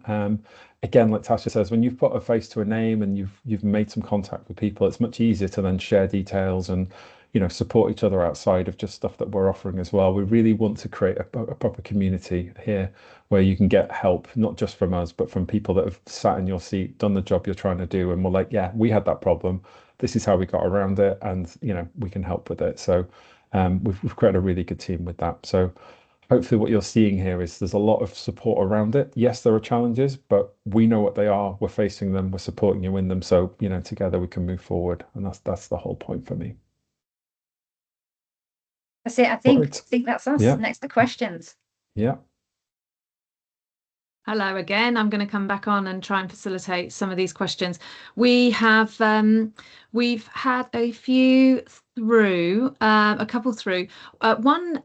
Again, like Tasha says, when you've put a face to a name and you've made some contact with people, it's much easier to then share details and support each other outside of just stuff that we're offering as well. We really want to create a proper community here where you can get help, not just from us, but from people that have sat in your seat, done the job you're trying to do, and we're like, yeah, we had that problem. This is how we got around it, and we can help with it. So we've created a really good team with that. So hopefully what you're seeing here is there's a lot of support around it. Yes, there are challenges, but we know what they are. We're facing them. We're supporting you in them. So, together we can move forward. And that's the whole point for me. That's it. I think that's us. Yeah. Next to questions. Yeah. Hello again. I'm going to come back on and try and facilitate some of these questions. We've had a few through, a couple through. One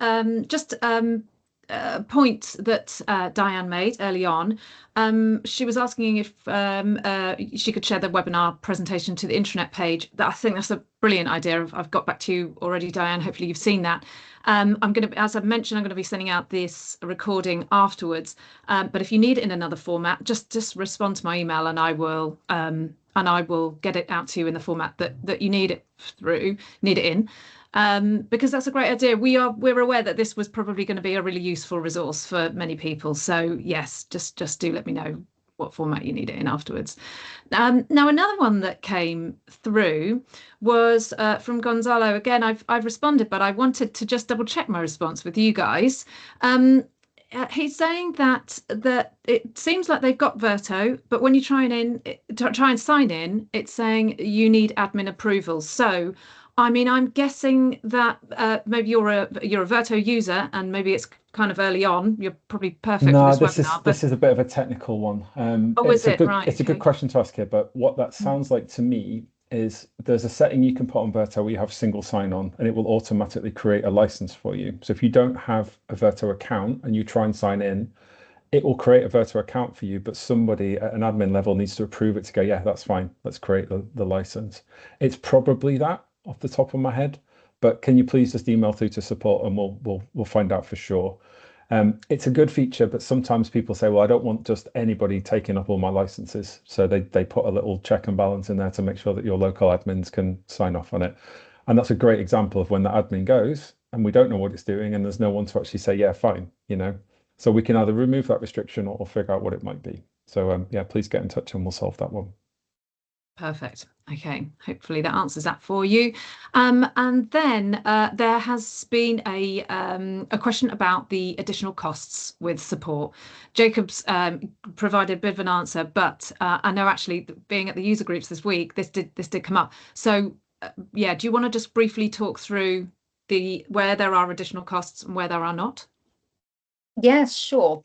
point that Diane made early on. She was asking if she could share the webinar presentation to the intranet page. I think that's a brilliant idea. I've got back to you already, Diane. Hopefully you've seen that. As I've mentioned, I'm going to be sending out this recording afterwards. But if you need it in another format, just respond to my email and I will get it out to you in the format that you need it in. Because that's a great idea. We're aware that this was probably going to be a really useful resource for many people. So yes, just do let me know what format you need it in afterwards. Now another one that came through was from Gonzalo. Again, I've responded, but I wanted to just double check my response with you guys. He's saying that it seems like they've got Verto, but when you try and sign in, it's saying you need admin approval. So I'm guessing that maybe you're a Verto user and maybe it's kind of early on. You're probably perfect for this webinar. This is a bit of a technical one. Is it? Right. It's a good question to ask here, but what that sounds like to me is there's a setting you can put on Verto where you have single sign-on and it will automatically create a license for you. So if you don't have a Verto account and you try and sign in, it will create a Verto account for you, but somebody at an admin level needs to approve it to go, yeah, that's fine. Let's create the license. It's probably that off the top of my head, but can you please just email through to support and we'll find out for sure. It's a good feature, but sometimes people say, well, I don't want just anybody taking up all my licenses. So they put a little check and balance in there to make sure that your local admins can sign off on it. And that's a great example of when the admin goes and we don't know what it's doing and there's no one to actually say, yeah, fine, So we can either remove that restriction or figure out what it might be. So yeah, please get in touch and we'll solve that one. Perfect. Okay, hopefully that answers that for you. And then there has been a question about the additional costs with support. Jacob's provided a bit of an answer, but I know actually being at the user groups this week, this did come up. So yeah, do you want to just briefly talk through where there are additional costs and where there are not? Yes, sure.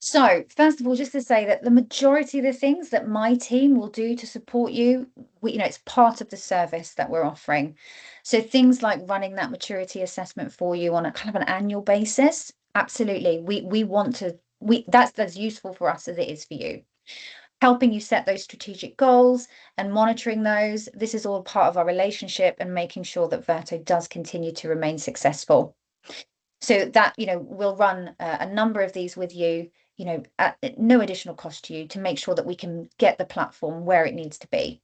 So, first of all, just to say that the majority of the things that my team will do to support you, it's part of the service that we're offering. So things like running that maturity assessment for you on a kind of an annual basis, absolutely. We want to, that's as useful for us as it is for you. Helping you set those strategic goals and monitoring those. This is all part of our relationship and making sure that Verto does continue to remain successful. So that, we'll run a number of these with you, at no additional cost to you, to make sure that we can get the platform where it needs to be.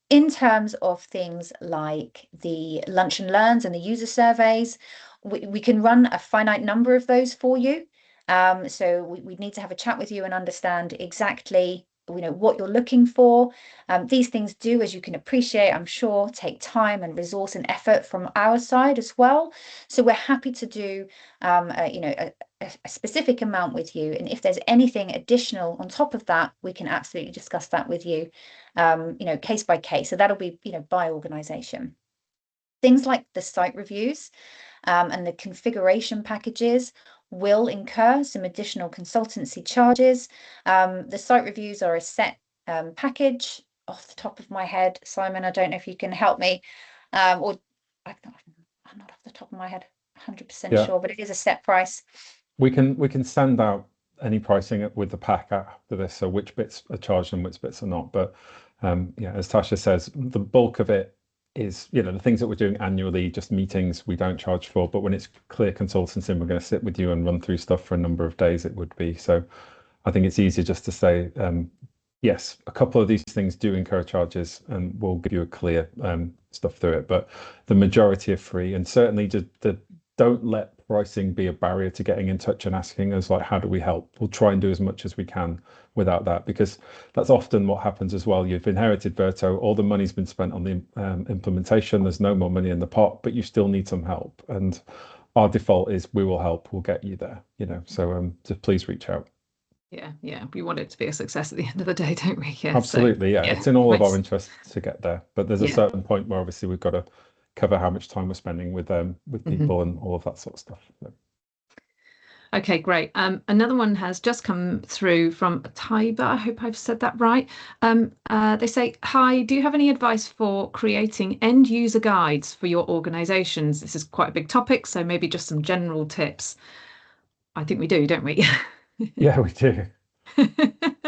In terms of things like the lunch and learns and the user surveys, we can run a finite number of those for you. So we need to have a chat with you and understand exactly what you're looking for. These things do, as you can appreciate, I'm sure, take time and resource and effort from our side as well. So we're happy to do a specific amount with you, and if there's anything additional on top of that, we can absolutely discuss that with you, case by case. So that'll be by organization. Things like the site reviews and the configuration packages will incur some additional consultancy charges. The site reviews are a set package. Off the top of my head, Simon, I don't know if you can help me, or I'm not off the top of my head 100% sure, but it is a set price. We can send out any pricing with the pack after this, so which bits are charged and which bits are not. But as Tasha says, the bulk of it is the things that we're doing annually, just meetings, we don't charge for. But when it's clear consultancy and we're going to sit with you and run through stuff for a number of days, it would be. So I think it's easier just to say yes, a couple of these things do incur charges, and we'll give you a clear stuff through it. But the majority are free, and certainly don't let pricing be a barrier to getting in touch and asking us, like, how do we help? We'll try and do as much as we can without that, because that's often what happens as well. You've inherited Verto, all the money's been spent on the implementation, there's no more money in the pot, but you still need some help. And our default is we will help, we'll get you there, so just please reach out. Yeah, we want it to be a success at the end of the day, don't we? Yeah, absolutely. So, it's in all of our interests to get there, but there's a certain point where obviously we've got to cover how much time we're spending with people and all of that sort of stuff. So. Okay, great. Another one has just come through from Taiba. I hope I've said that right. They say, hi, do you have any advice for creating end user guides for your organizations? This is quite a big topic, so maybe just some general tips. I think we do, don't we? Yeah, we do. Do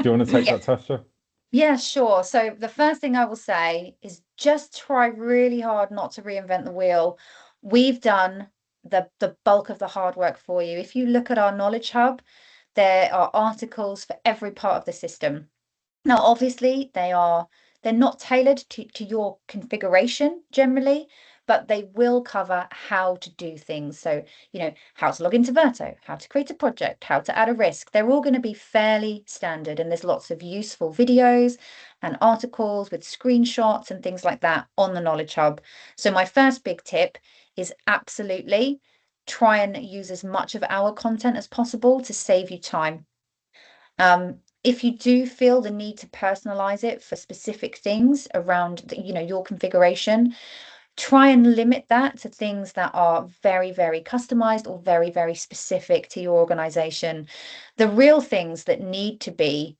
you want to take that, Tasha? Yeah, sure. So the first thing I will say is just try really hard not to reinvent the wheel. We've done the bulk of the hard work for you. If you look at our Knowledge Hub, there are articles for every part of the system. Now, obviously, they're not tailored to your configuration generally, but they will cover how to do things. So, how to log into Verto, how to create a project, how to add a risk. They're all going to be fairly standard, and there's lots of useful videos and articles with screenshots and things like that on the Knowledge Hub. So my first big tip is absolutely try and use as much of our content as possible to save you time. If you do feel the need to personalize it for specific things around your configuration, try and limit that to things that are very, very customized or very, very specific to your organization. The real things that need to be,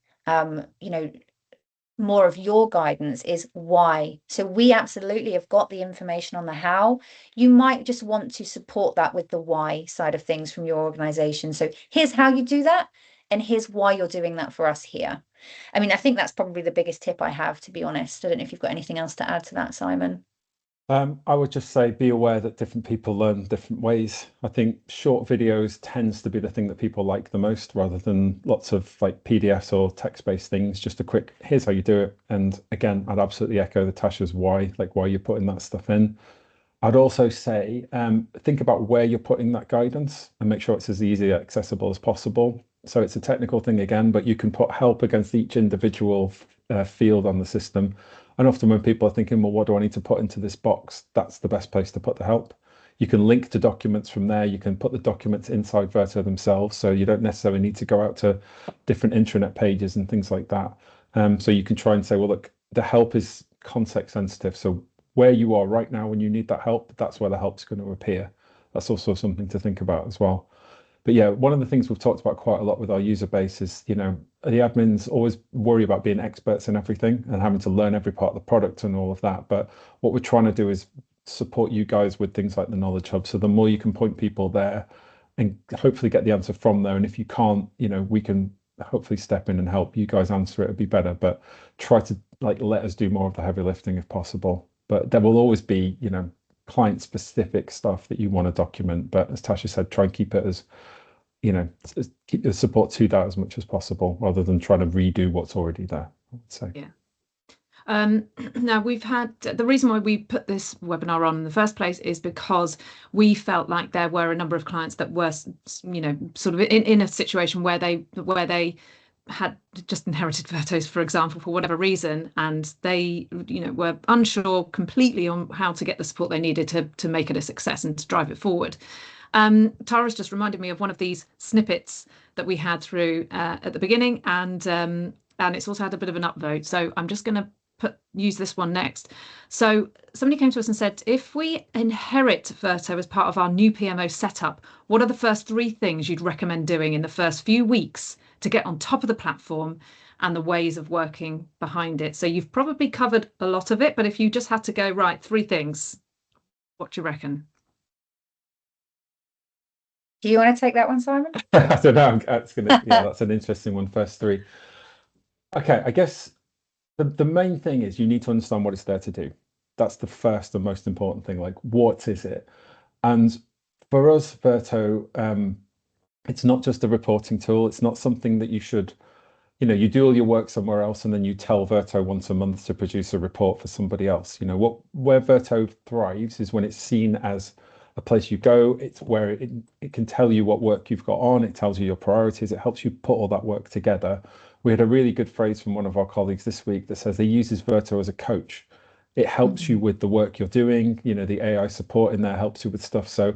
more of your guidance is why. So we absolutely have got the information on the how. You might just want to support that with the why side of things from your organization. So here's how you do that, and here's why you're doing that for us here. I mean, I think that's probably the biggest tip I have, to be honest. I don't know if you've got anything else to add to that, Simon. I would just say be aware that different people learn different ways. I think short videos tends to be the thing that people like the most, rather than lots of like PDFs or text-based things. Just a quick, here's how you do it. And again, I'd absolutely echo the Tasha's why you're putting that stuff in. I'd also say think about where you're putting that guidance and make sure it's as easy and accessible as possible. So it's a technical thing again, but you can put help against each individual field on the system. And often when people are thinking, well, what do I need to put into this box? That's the best place to put the help. You can link to documents from there. You can put the documents inside Verto themselves. So you don't necessarily need to go out to different intranet pages and things like that. So you can try and say, well, look, the help is context sensitive. So where you are right now when you need that help, that's where the help's going to appear. That's also something to think about as well. But yeah, one of the things we've talked about quite a lot with our user base is, the admins always worry about being experts in everything and having to learn every part of the product and all of that. But what we're trying to do is support you guys with things like the Knowledge Hub. So the more you can point people there and hopefully get the answer from there. And if you can't, we can hopefully step in and help you guys answer it. It'd be better, but try to let us do more of the heavy lifting if possible. But there will always be, client specific stuff that you want to document. But as Tasha said, try and keep it as, keep the support to that as much as possible rather than trying to redo what's already there, I would say. Yeah. Now we've had the reason why we put this webinar on in the first place is because we felt like there were a number of clients that were, sort of in a situation where they had just inherited Vertos, for example, for whatever reason, and they, were unsure completely on how to get the support they needed to make it a success and to drive it forward. Tara's just reminded me of one of these snippets that we had through at the beginning, and it's also had a bit of an upvote. So I'm just going to use this one next. So somebody came to us and said, if we inherit Verto as part of our new PMO setup, what are the first 3 things you'd recommend doing in the first few weeks to get on top of the platform and the ways of working behind it? So you've probably covered a lot of it, but if you just had to go, right, 3 things, what do you reckon? Do you want to take that one, Simon? I don't know. That's an interesting one. First 3. Okay, I guess the main thing is you need to understand what it's there to do. That's the first and most important thing. Like, what is it? And for us, Verto, it's not just a reporting tool. It's not something that you should, you do all your work somewhere else and then you tell Verto once a month to produce a report for somebody else. Where Verto thrives is when it's seen as a place you go. It's where it can tell you what work you've got on. It tells you your priorities. It helps you put all that work together. We had a really good phrase from one of our colleagues this week that says they uses Verto as a coach. It helps you with the work you're doing. The AI support in there helps you with stuff. So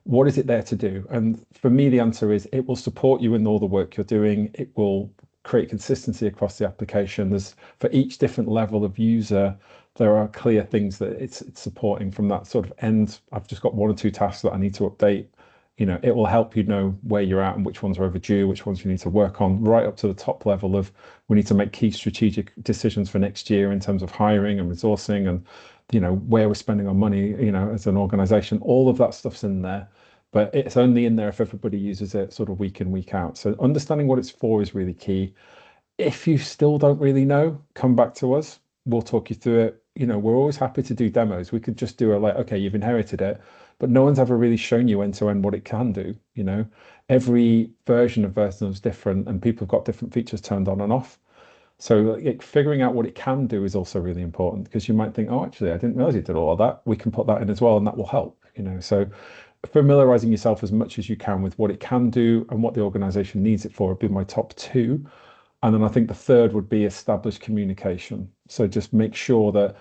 what is it there to do? And for me, the answer is it will support you in all the work you're doing. It will create consistency across the application. For each different level of user, there are clear things that it's supporting from that sort of end. I've just got 1 or 2 tasks that I need to update. It will help you know where you're at and which ones are overdue, which ones you need to work on, right up to the top level of we need to make key strategic decisions for next year in terms of hiring and resourcing and, where we're spending our money, as an organization. All of that stuff's in there, but it's only in there if everybody uses it sort of week in, week out. So understanding what it's for is really key. If you still don't really know, come back to us. We'll talk you through it. We're always happy to do demos. We could just do okay, you've inherited it, but no one's ever really shown you end to end what it can do. Every version of Verto is different and people have got different features turned on and off. So figuring out what it can do is also really important, because you might think, oh, actually, I didn't realize it did all of that. We can put that in as well, and that will help. So familiarizing yourself as much as you can with what it can do and what the organization needs it for would be my top 2. And then I think the third would be establish communication. So just make sure that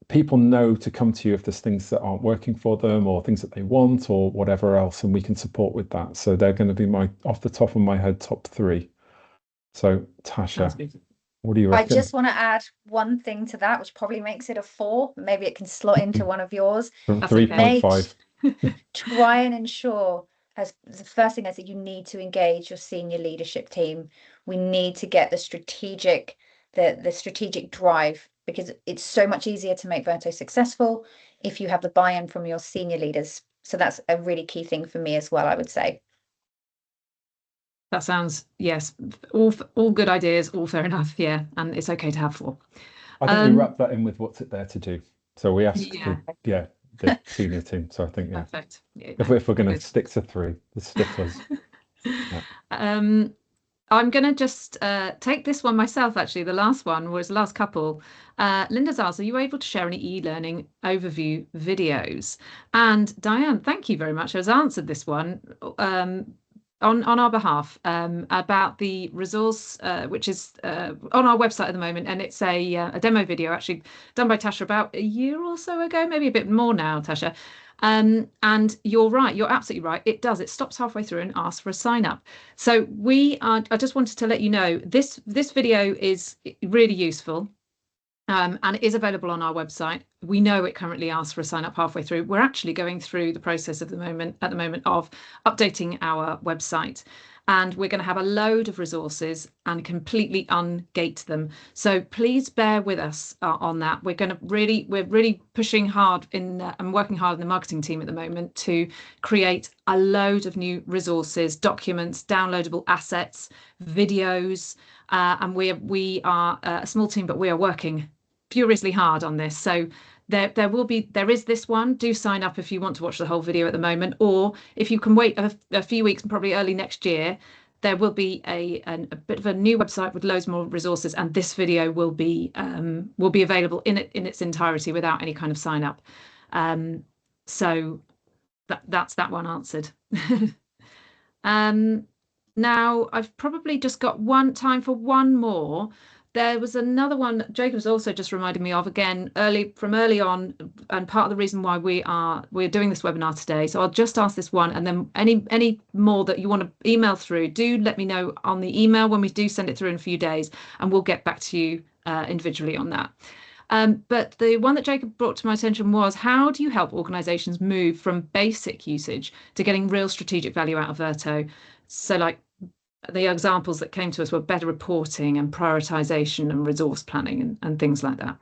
people know to come to you if there's things that aren't working for them or things that they want or whatever else, and we can support with that. So they're going to be my, off the top of my head, top 3. So Tasha, what do you reckon? I just want to add one thing to that, which probably makes it a 4. Maybe it can slot into one of yours. From 3.5. Try and ensure, as the first thing is, that you need to engage your senior leadership team. We need to get the strategic drive, because it's so much easier to make Verto successful if you have the buy-in from your senior leaders. So that's a really key thing for me as well, I would say. That sounds, yes, all good ideas, all fair enough, yeah, and it's okay to have 4. I think we wrap that in with what's it there to do. So we asked the senior team. So I think perfect. Yeah, if we're going to stick to 3, the sticklers. I'm going to just take this one myself, actually. The last one was the last couple. Linda's asked, are you able to share any e-learning overview videos? And Diane, thank you very much, has answered this one on our behalf about the resource, which is on our website at the moment. And it's a demo video actually done by Tasha about a year or so ago, maybe a bit more now, Tasha. And you're right, you're absolutely right. It does. It stops halfway through and asks for a sign up. So I just wanted to let you know this video is really useful. And it is available on our website. We know it currently asks for a sign up halfway through. We're actually going through the process at the moment of updating our website. And we're going to have a load of resources and completely ungate them. So please bear with us on that. We're really pushing hard and working hard in the marketing team at the moment to create a load of new resources, documents, downloadable assets, videos. And we are a small team, but we are working furiously hard on this. So there is this one. Do sign up if you want to watch the whole video at the moment, or if you can wait a few weeks and probably early next year, there will be a bit of a new website with loads more resources, and this video will be available in its entirety without any kind of sign up. So that's that one answered. Now I've probably just got time for one more. There was another one Jacob's also just reminded me of again early on, and part of the reason why we're doing this webinar today. So I'll just ask this one, and then any more that you want to email through, do let me know on the email when we do send it through in a few days, and we'll get back to you individually on that. But the one that Jacob brought to my attention was, how do you help organizations move from basic usage to getting real strategic value out of Verto? So like the examples that came to us were better reporting and prioritization and resource planning and things like that.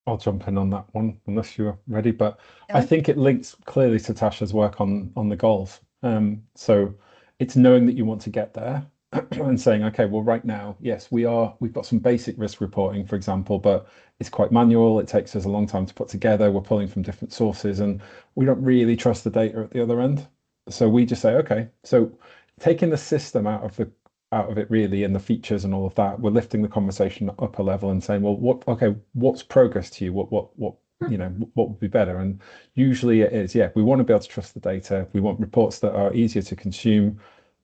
I'll jump in on that one unless you're ready, but I think it links clearly to Tasha's work on the goals. So it's knowing that you want to get there and saying, okay, well, right now, yes, we've got some basic risk reporting, for example, but it's quite manual. It takes us a long time to put together. We're pulling from different sources and we don't really trust the data at the other end. So we just say, okay, so taking the system out of it really, and the features and all of that, we're lifting the conversation up a level and saying, well, what's progress to you? What what would be better? And usually it is, we want to be able to trust the data. We want reports that are easier to consume,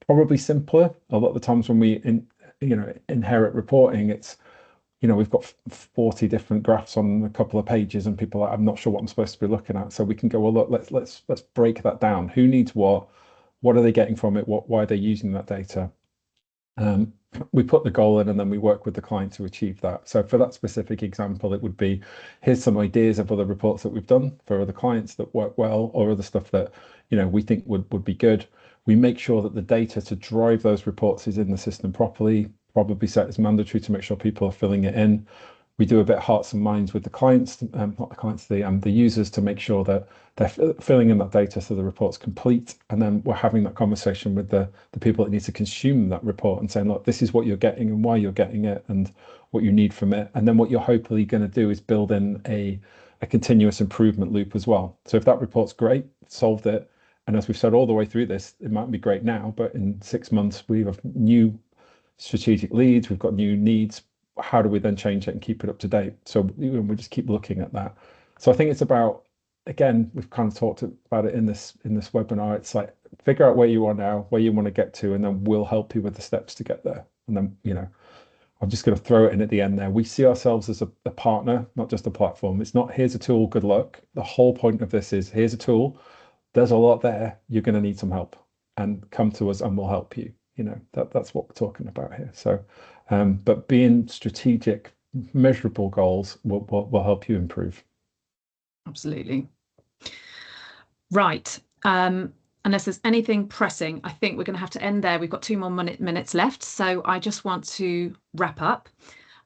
probably simpler. A lot of the times when we inherit reporting, it's we've got 40 different graphs on a couple of pages, and people are like, I'm not sure what I'm supposed to be looking at. So we can go, well, look, let's break that down. Who needs what are they getting from it? Why are they using that data? We put the goal in, and then we work with the client to achieve that. So for that specific example, it would be, here's some ideas of other reports that we've done for other clients that work well, or other stuff that we think would be good. We make sure that the data to drive those reports is in the system properly, probably set as mandatory to make sure people are filling it in. We do a bit of hearts and minds with the clients, not the clients, the users, to make sure that they're filling in that data so the report's complete. And then we're having that conversation with the people that need to consume that report and saying, look, this is what you're getting and why you're getting it and what you need from it. And then what you're hopefully going to do is build in a continuous improvement loop as well. So if that report's great, solved it, and as we've said all the way through this, it might be great now, but in 6 months we have new strategic leads, we've got new needs. How do we then change it and keep it up to date? So we just keep looking at that. So I think it's about, again, we've kind of talked about it in this webinar. It's like, figure out where you are now, where you want to get to, and then we'll help you with the steps to get there. And then, I'm just going to throw it in at the end there. We see ourselves as a partner, not just a platform. It's not, here's a tool, good luck. The whole point of this is, here's a tool. There's a lot there. You're going to need some help, and come to us and we'll help you. That's what we're talking about here. So, but being strategic, measurable goals will help you improve. Absolutely. Right. Unless there's anything pressing, I think we're going to have to end there. We've got 2 more minutes left. So I just want to wrap up.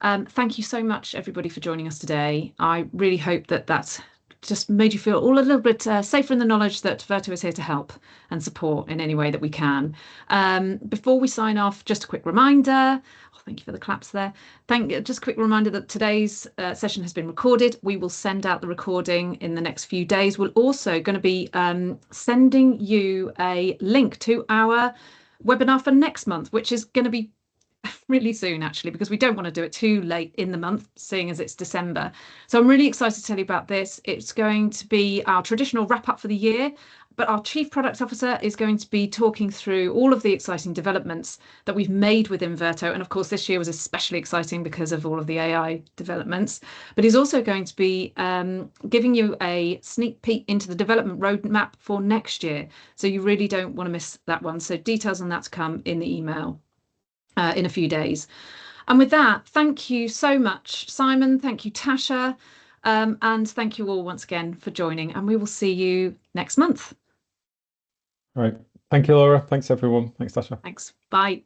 Thank you so much, everybody, for joining us today. I really hope that's just made you feel all a little bit safer in the knowledge that Verto is here to help and support in any way that we can. Before we sign off, just a quick reminder. Oh, thank you for the claps there. Just a quick reminder that today's session has been recorded. We will send out the recording in the next few days. We're also going to be sending you a link to our webinar for next month, which is going to be really soon, actually, because we don't want to do it too late in the month, seeing as it's December. So I'm really excited to tell you about this. It's going to be our traditional wrap up for the year, but our Chief Product Officer is going to be talking through all of the exciting developments that we've made within Verto. And of course, this year was especially exciting because of all of the AI developments. But he's also going to be giving you a sneak peek into the development roadmap for next year. So you really don't want to miss that one. So details on that to come in the email in a few days. And with that, thank you so much, Simon. Thank you, Tasha. And thank you all once again for joining. And we will see you next month. All right. Thank you, Laura. Thanks, everyone. Thanks, Tasha. Thanks. Bye.